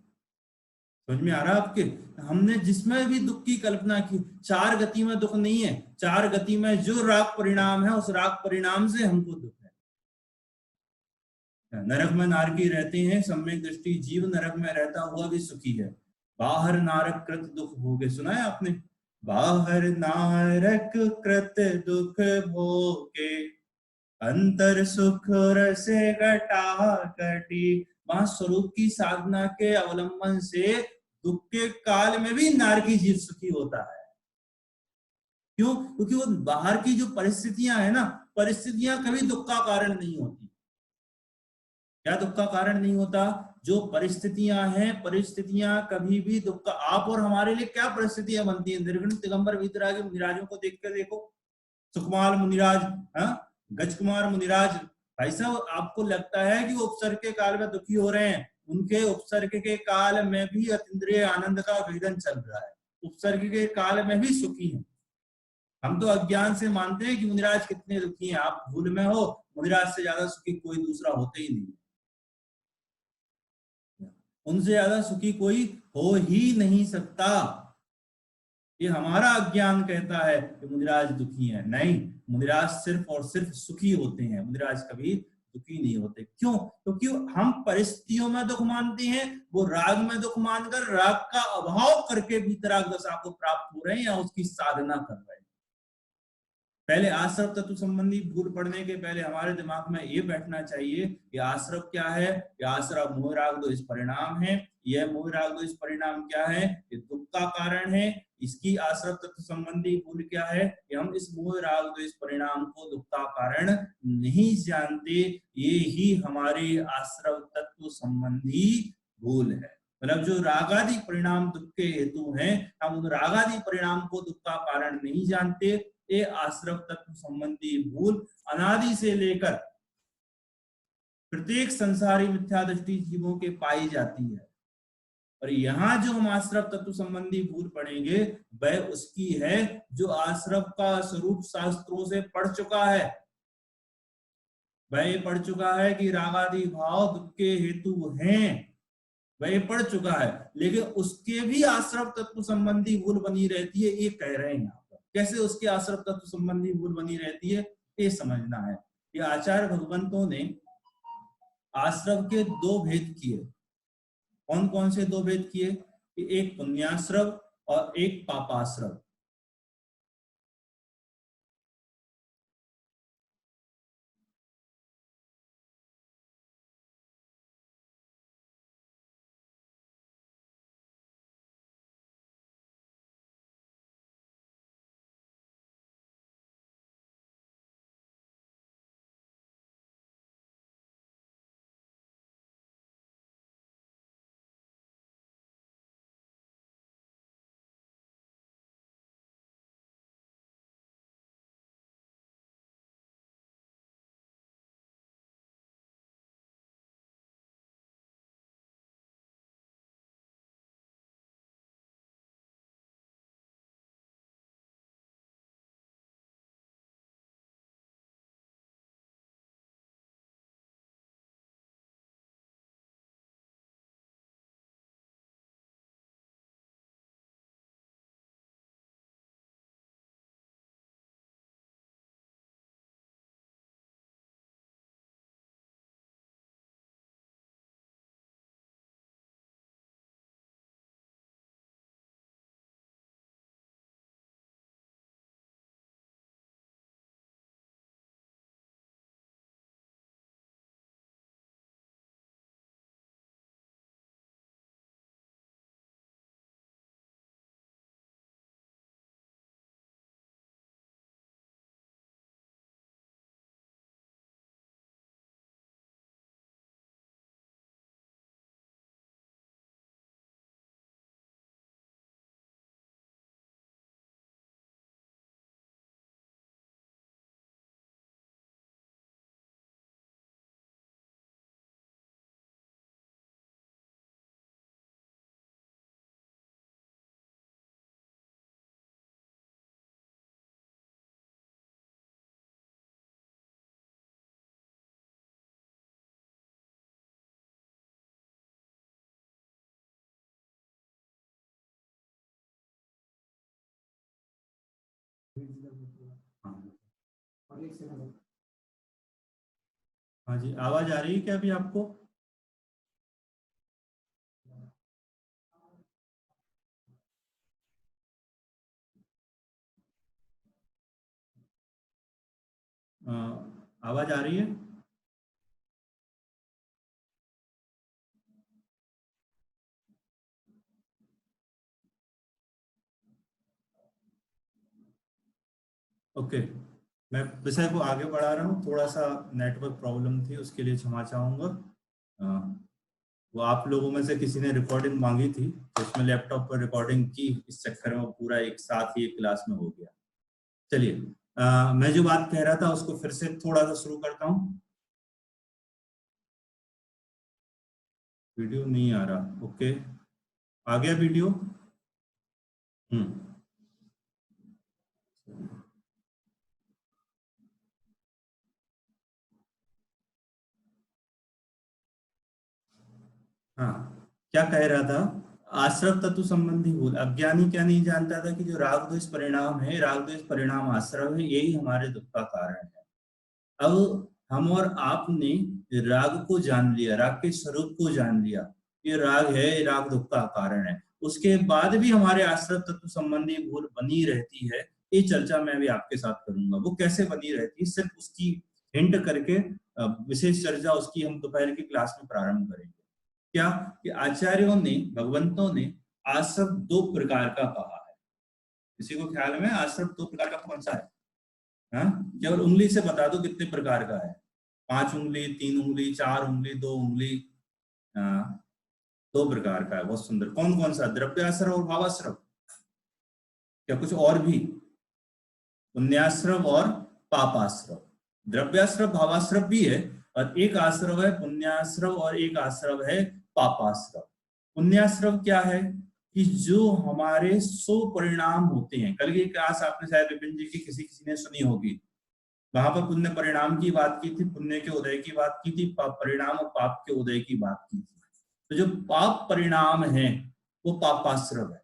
समझ में आ रहा है आपके? हमने जिसमें भी दुख की कल्पना की, 4 गति में दुख नहीं है। 4 गति में जो राग परिणाम है, उस राग परिणाम से हमको दुख है। नरक में नारकी रहते हैं, सम्यक दृष्टि जीव नरक में रहता हुआ भी सुखी है। बाहर नारक कृत दुख भोगे, सुना है आपने? बाहर नारक कृत दुख भोगे, अंतर सुख रसे घटा घटी। वहां स्वरूप की साधना के अवलंबन से दुख के काल में भी नारकी जीव सुखी होता है। क्यों? क्योंकि वो बाहर की जो परिस्थितियां है ना, परिस्थितियां कभी दुख का कारण नहीं होती। क्या दुख का कारण नहीं होता? जो परिस्थितियां हैं, परिस्थितियां कभी भी दुख का। आप और हमारे लिए क्या परिस्थितियां बनती हैं? निर्गुण दिगंबर वीतरागी मुनिराजों को देख कर देखो। सुकुमार मुनिराज, गजकुमार मुनिराज, भाई साहब आपको लगता है कि वो उपसर्ग के काल में दुखी हो रहे हैं? उनके उपसर्ग के काल में भी अतीन्द्रिय आनंद का वेदन चल रहा है, उपसर्ग के काल में भी सुखी हैं। हम तो अज्ञान से मानते हैं कि मुनिराज कितने दुखी हैं। आप भूल में हो, मुनिराज से ज्यादा सुखी कोई दूसरा होते ही नहीं, उनसे ज्यादा सुखी कोई हो ही नहीं सकता। ये हमारा अज्ञान कहता है कि मुनिराज दुखी हैं। नहीं, मुनिराज सिर्फ और सिर्फ सुखी होते हैं, मुनिराज कभी दुखी नहीं होते। क्यों? क्योंकि हम परिस्थितियों में दुख मानते हैं, वो राग में दुख मानकर राग का अभाव करके भीतराग दशा को प्राप्त हो रहे हैं या उसकी साधना कर रहे हैं। पहले आश्रव तत्व संबंधी भूल पढ़ने के पहले हमारे दिमाग में ये बैठना चाहिए कि आश्रव क्या है? यह आश्रव मोह राग द्वेष परिणाम है। यह मोह राग द्वेष परिणाम क्या है? ये दुख का कारण है। इसकी आश्रव तत्व संबंधी भूल क्या है कि हम इस मोह राग द्वेष परिणाम को दुख का कारण नहीं जानते। ये ही हमारे आश्रव तत्व संबंधी भूल है। मतलब जो रागादि परिणाम दुख के हेतु हैं, हम उन रागादि परिणाम को दुख का कारण नहीं जानते। ये आश्रव तत्व संबंधी भूल अनादि से लेकर प्रत्येक संसारी मिथ्या दृष्टि जीवों के पाई जाती है। और यहाँ जो हम आश्रव तत्व संबंधी भूल पढ़ेंगे वह उसकी है जो आश्रव का स्वरूप शास्त्रों से पढ़ चुका है। वह पढ़ चुका है कि रागादि भाव दुख के हेतु हैं। वह पढ़ चुका है, लेकिन उसके भी आश्रव तत्व संबंधी भूल बनी रहती है, ये कह रहे हैं यहाँ पर। कैसे उसके आश्रव तत्व संबंधी भूल बनी रहती है, ये समझना है। ये आचार्य भगवंतों ने आश्रव के दो भेद किए। कौन कौन से दो भेद किए? एक पुण्याश्रव और एक पापाश्रव। हाँ जी, आवाज आ रही है क्या अभी आपको? आवाज आ रही है? ओके, मैं विषय को आगे बढ़ा रहा हूँ। थोड़ा सा नेटवर्क प्रॉब्लम थी, उसके लिए क्षमा चाहूंगा। वो आप लोगों में से किसी ने रिकॉर्डिंग मांगी थी, तो इसमें लैपटॉप पर रिकॉर्डिंग की, इस चक्कर में पूरा एक साथ ही एक क्लास में हो गया। चलिए, मैं जो बात कह रहा था उसको फिर से थोड़ा सा शुरू करता हूँ। वीडियो नहीं आ रहा? ओके, आ गया वीडियो? हाँ, क्या कह रहा था? आश्रव तत्व संबंधी भूल। अज्ञानी क्या नहीं जानता था कि जो राग द्वेष परिणाम है, राग द्वेष परिणाम आश्रव है, यही हमारे दुख का कारण है। अब हम और आपने राग को जान लिया, राग के स्वरूप को जान लिया, ये राग है, ये राग दुख का कारण है। उसके बाद भी हमारे आश्रव तत्व संबंधी भूल बनी रहती है। ये चर्चा मैं भी आपके साथ करूंगा। वो कैसे बनी रहती है, सिर्फ उसकी हिंट करके विशेष चर्चा उसकी हम दोपहर की क्लास में प्रारंभ करेंगे। क्या कि आचार्यों ने, भगवंतों ने आश्रव दो प्रकार का कहा है। किसी को ख्याल में आश्रव दो प्रकार का कौन सा है? हाँ, केवल उंगली से बता दो कितने प्रकार का है। 5 उंगली, 3 उंगली, 4 उंगली, 2 उंगली? दो प्रकार का है। बहुत सुंदर। कौन कौन सा? द्रव्याश्रव और भावाश्रव? क्या कुछ और भी? पुण्याश्रव और पापाश्रव। द्रव्याश्रव भावाश्रव भी है, और एक आश्रव है पुण्याश्रव और एक आश्रव है पापाश्रव। पुण्याश्रव क्या है कि जो हमारे 100 परिणाम होते हैं। कल की क्लास आपने शायद विपिन जी की किसी ने सुनी होगी, वहां पर पुण्य परिणाम की बात की थी, पुण्य के उदय की बात की थी, परिणाम और पाप के उदय की बात की थी। तो जो पाप परिणाम है वो पापाश्रव है,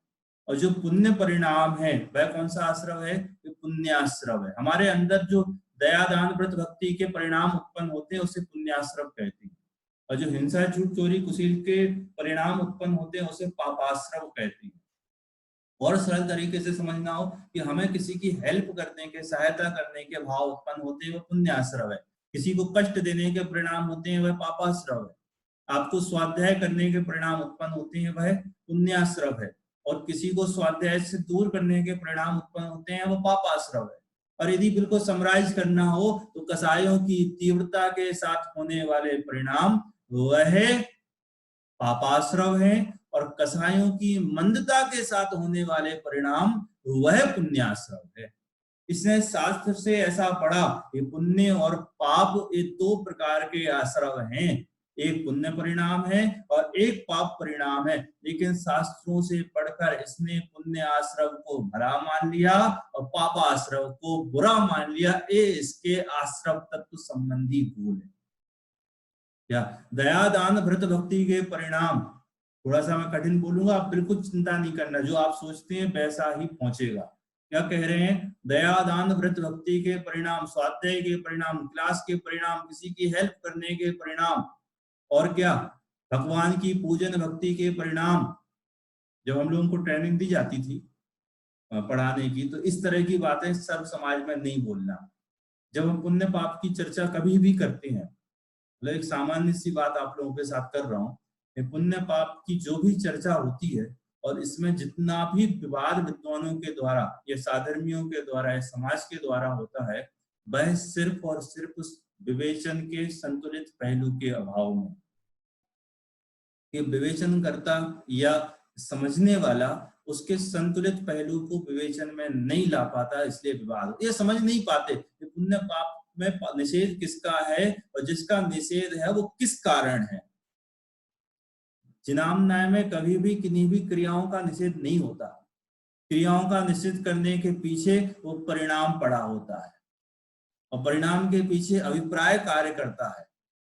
और जो पुण्य परिणाम है वह कौन सा आश्रव है? वो पुण्याश्रव है। हमारे अंदर जो दया दान व्रत भक्ति के परिणाम उत्पन्न होते हैं उसे पुण्याश्रव कहते हैं, और जो हिंसा झूठ चोरी कुशील के परिणाम उत्पन्न होते हैं उसे पापाश्रव कहते हैं। और सरल तरीके से समझना हो कि हमें किसी की हेल्प करने के, सहायता करने के भाव उत्पन्न होते हैं वह पुण्याश्रव है, किसी को कष्ट देने के परिणाम होते हैं वह पापाश्रव है, आपको स्वाध्याय करने के परिणाम उत्पन्न होते हैं वह पुण्याश्रव है, और किसी को स्वाध्याय से दूर करने के परिणाम उत्पन्न होते हैं वह पापाश्रव है। और यदि बिल्कुल समराइज करना हो तो कसायों की तीव्रता के साथ होने वाले परिणाम वह पापाश्रव है, और कसायों की मंदता के साथ होने वाले परिणाम वह पुण्याश्रव है। इसने शास्त्र से ऐसा पढ़ा कि पुण्य और पाप ये दो प्रकार के आश्रव हैं, एक पुण्य परिणाम है और एक पाप परिणाम है, लेकिन शास्त्रों से पढ़कर इसने पुण्य आश्रव को भला मान लिया और पाप आश्रव को बुरा मान लिया। ये इसके आश्रव तत्व संबंधी भूल है। क्या दया दान व्रत भक्ति के परिणाम, थोड़ा सा मैं कठिन बोलूंगा, आप बिल्कुल चिंता नहीं करना, जो आप सोचते हैं वैसा ही पहुंचेगा। क्या कह रहे हैं? दया दान व्रत भक्ति के परिणाम, स्वाध्याय के परिणाम, क्लास के परिणाम, किसी की हेल्प करने के परिणाम, और क्या भगवान की पूजन भक्ति के परिणाम। जब हम लोगों को ट्रेनिंग दी जाती थी पढ़ाने की, तो इस तरह की बातें सर्व समाज में नहीं बोलना। जब हम पुण्य पाप की चर्चा कभी भी करते हैं, मतलब एक सामान्य सी बात आप लोगों के साथ कर रहा हूँ, पुण्य पाप की जो भी चर्चा होती है और इसमें जितना भी विवाद विद्वानों के द्वारा या साधर्मियों के द्वारा या समाज के द्वारा होता है, वह सिर्फ और सिर्फ उस विवेचन के संतुलित पहलू के अभाव में, कि विवेचन करता या समझने वाला उसके संतुलित पहलू को विवेचन में नहीं ला पाता, इसलिए विवाद। ये समझ नहीं पाते कि पुण्य पाप में निषेध किसका है और जिसका निषेध है वो किस कारण है। जिनाम न्याय में कभी भी किन्हीं भी क्रियाओं का निषेध नहीं होता, क्रियाओं का निषेध करने के पीछे वो परिणाम पड़ा होता है, और परिणाम के पीछे अभिप्राय कार्य करता है।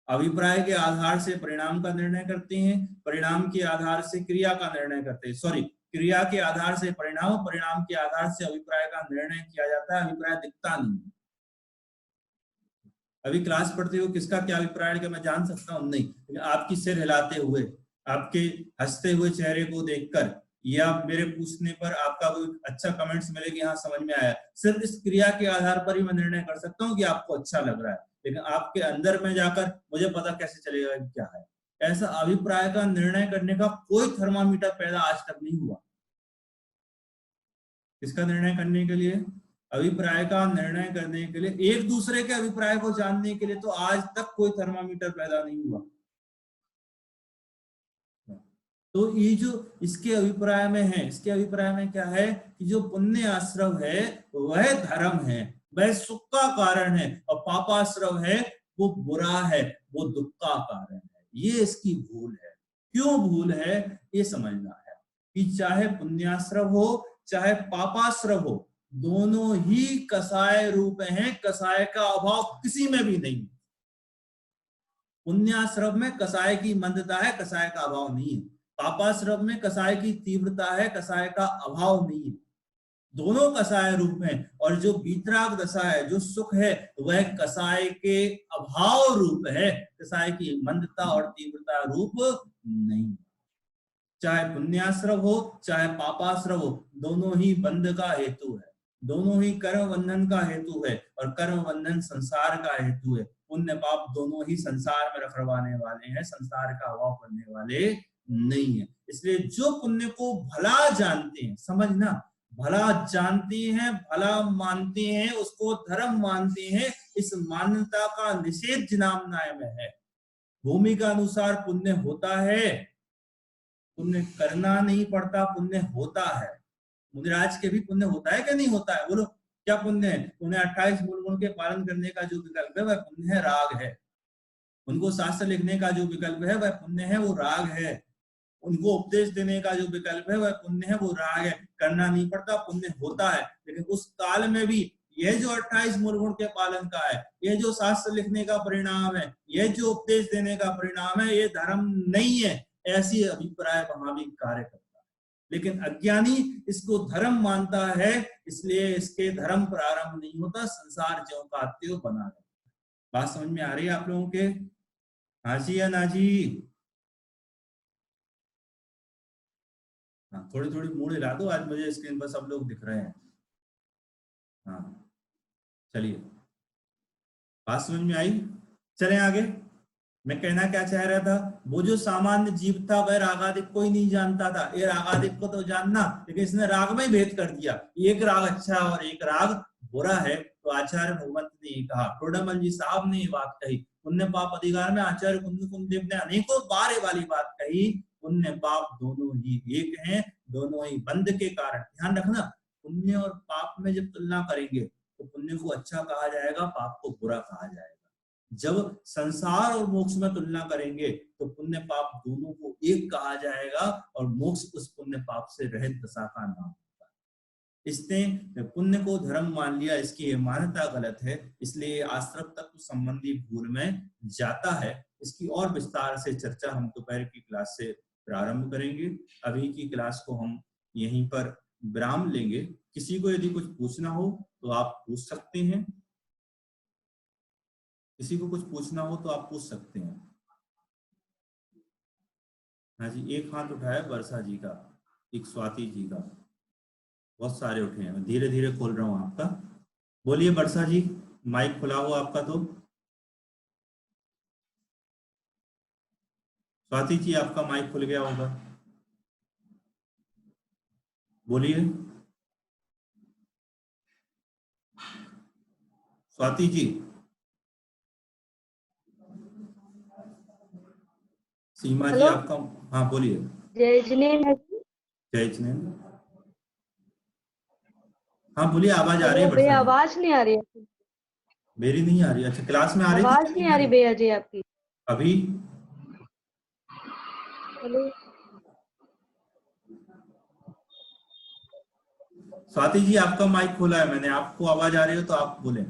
अभिप्राय के आधार से परिणाम का निर्णय करते हैं, परिणाम के आधार से क्रिया का निर्णय करते हैं, क्रिया के आधार से परिणाम, परिणाम के आधार से अभिप्राय का निर्णय किया जाता है। अभिप्राय दिखता नहीं। अभी क्लास पढ़ते हो किसका क्या अभिप्राय है मैं जान सकता हूँ? नहीं, लेकिन आपकी सिर हिलाते हुए, आपके हंसते हुए चेहरे को देखकर, या मेरे पूछने पर आपका कोई अच्छा कमेंट्स मिले कि हाँ समझ में आया, सिर्फ इस क्रिया के आधार पर ही मैं निर्णय कर सकता हूँ कि आपको अच्छा लग रहा है, लेकिन आपके अंदर में जाकर मुझे पता कैसे चलेगा क्या है। ऐसा अभिप्राय का निर्णय करने का कोई थर्मामीटर पैदा आज तक नहीं हुआ। किसका निर्णय करने के लिए? अभिप्राय का निर्णय करने के लिए, एक दूसरे के अभिप्राय को जानने के लिए तो आज तक कोई थर्मामीटर पैदा नहीं हुआ। तो ये जो इसके अभिप्राय में है, इसके अभिप्राय में क्या है कि जो पुण्य आश्रव है वह धर्म है, वह सुख का कारण है, और पापाश्रव है वो बुरा है, वो दुख का कारण है। ये इसकी भूल है। क्यों भूल है ये समझना है कि चाहे पुण्याश्रव हो चाहे पापाश्रव हो, दोनों ही कसाय रूप हैं। कसाय का अभाव किसी में भी नहीं। पुण्याश्रव में कसाय की मंदता है, कसाय का अभाव नहीं है। पापाश्रव में कसाय की तीव्रता है, कसाय का अभाव नहीं है। दोनों कसाय रूप हैं, और जो वीतराग दशा है, जो सुख है, वह कसाय के अभाव रूप है, कसाय की मंदता और तीव्रता रूप नहीं। चाहे पुण्याश्रव हो चाहे पापाश्रव हो, दोनों ही बंध का हेतु है, दोनों ही कर्म बंधन का हेतु है, और कर्म बंधन संसार का हेतु है। पुण्य पाप दोनों ही संसार में रखवाने वाले हैं, संसार का अभाव करने वाले नहीं है। इसलिए जो पुण्य को भला जानते हैं, समझना, भला जानते हैं, भला मानते हैं, उसको धर्म मानते हैं, इस मान्यता का निषेध जिनाम न्याय में है। भूमि का अनुसार पुण्य होता है, पुण्य करना नहीं पड़ता, पुण्य होता है। मुनिराज के भी पुण्य होता है कि नहीं होता है? बोलो क्या पुण्य है? उन्हें 28 मूल गुण के पालन करने का जो विकल्प है वह पुण्य है, राग है। उनको शास्त्र लिखने का जो विकल्प है वह पुण्य है, वो राग है। उनको उपदेश देने का जो विकल्प है वह पुण्य है, वो राग है। करना नहीं पड़ता, पुण्य होता है। लेकिन उस काल में भी यह जो 28 मूल गुण के पालन का है, यह जो शास्त्र लिखने का परिणाम है, यह जो उपदेश देने का परिणाम है, ये धर्म नहीं है। ऐसी अभिप्राय वहां भी कार्य करता है। लेकिन अज्ञानी इसको धर्म मानता है, इसलिए इसके धर्म प्रारंभ नहीं होता, संसार ज्यों का त्यों बना रहता है। बात समझ में आ रही है आप लोगों के? हाँ जी या ना जी? हाँ, थोड़ी थोड़ी मूड हिला दो, आज मुझे स्क्रीन पर सब लोग दिख रहे हैं। हाँ चलिए, बात समझ में आई? चलें आगे। मैं कहना क्या चाह रहा था, वो जो सामान्य जीव था वह रागादिक को ही नहीं जानता था। ये रागादिक को तो जानना, लेकिन इसने राग में भेद कर दिया, एक राग अच्छा और एक राग बुरा है। तो आचार्य भगवंत ने ये कहा, टोडामल जी साहब ने ये बात कही, पुण्य पाप अधिकार में आचार्य कुंददेव ने अनेकों बार ये वाली बात कही, पुण्य पाप दोनों ही एक हैं, दोनों ही बंध के कारण। ध्यान रखना, पुण्य और पाप में जब तुलना करेंगे तो पुण्य को अच्छा कहा जाएगा, पाप को बुरा कहा जाएगा। जब संसार और मोक्ष में तुलना करेंगे तो पुण्य पाप दोनों को एक कहा जाएगा, और मोक्ष उस पुण्य पाप से रहित दशा का नाम होता है। इसने पुण्य को धर्म मान लिया, इसकी ये मान्यता गलत है, इसलिए आश्रम तत्व संबंधी भूल में जाता है। इसकी और विस्तार से चर्चा हम दोपहर की क्लास से प्रारंभ करेंगे। अभी की क्लास को हम यहीं पर विराम लेंगे। किसी को यदि कुछ पूछना हो तो आप पूछ सकते हैं, किसी को कुछ पूछना हो तो आप पूछ सकते हैं। हाँ जी, एक हाथ उठाया वर्षा जी का, एक स्वाति जी का, बहुत सारे उठे हैं। मैं धीरे धीरे खोल रहा हूं आपका। बोलिए वर्षा जी, माइक खुला हो आपका तो। स्वाति जी आपका माइक खुल गया होगा, बोलिए स्वाति जी। सीमा जी आपका, हाँ बोलिए। जय जिनेन्द्र। जय जिनेन्द्र, हाँ बोलिए, आवाज आ रही है? भैया आवाज नहीं आ रही है। मेरी नहीं आ रही? अच्छा, क्लास में आ रही थी? आवाज नहीं आ रही भैया जी आपकी। अभी हेलो स्वाति जी आपका माइक खोला है मैंने, आपको आवाज आ रही हो तो आप बोलें।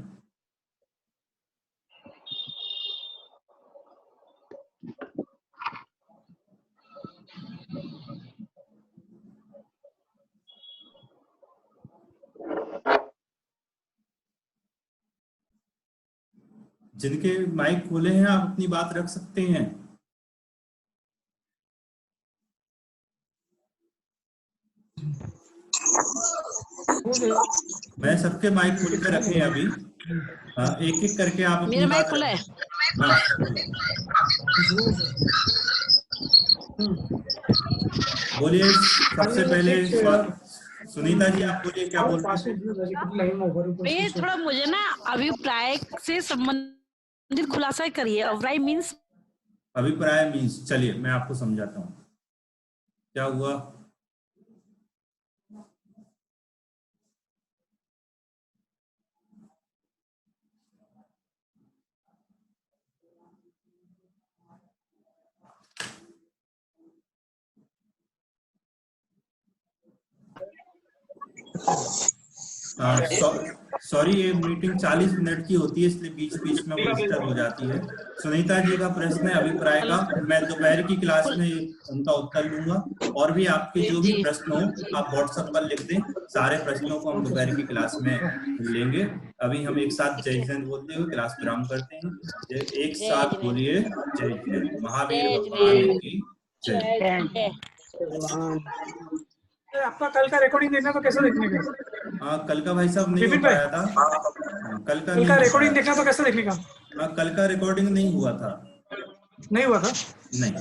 जिनके माइक खोले हैं आप अपनी बात रख सकते हैं। मैं सबके माइक खोल के रखे हैं अभी। एक एक करके आप अपनी बात खुला है। बोलिए, सबसे पहले सुनीता जी आप बोलिए, क्या बोल रहे हैं? थोड़ा मुझे ना अभिप्राय से संबंधित खुलासा करिए। अभिप्राय मीन्स, अभिप्राय मीन्स, चलिए मैं आपको समझाता हूँ क्या हुआ। सॉरी, ये मीटिंग 40 मिनट की होती है, इसलिए बीच बीच में वो डिस्टर्ब हो जाती है। सुनीता जी का प्रश्न है अभिप्राय का, मैं दोपहर की क्लास में उनका उत्तर दूंगा। और भी आपके जो भी प्रश्न हो आप व्हाट्सएप पर लिख दें, सारे प्रश्नों को हम दोपहर की क्लास में लेंगे। अभी हम एक साथ जय हिंद बोलते हुए क्लास विराम करते हैं। एक साथ बोलिए जय हिंद। महावीर भगवान की जय। आपका कल का रिकॉर्डिंग देखना तो कैसे देखने का? हाँ, कल का भाई साहब नहीं हो पाया था। कल का रिकॉर्डिंग देखना तो कैसे देखने का? कल का रिकॉर्डिंग नहीं हुआ था। नहीं हुआ था? नहीं।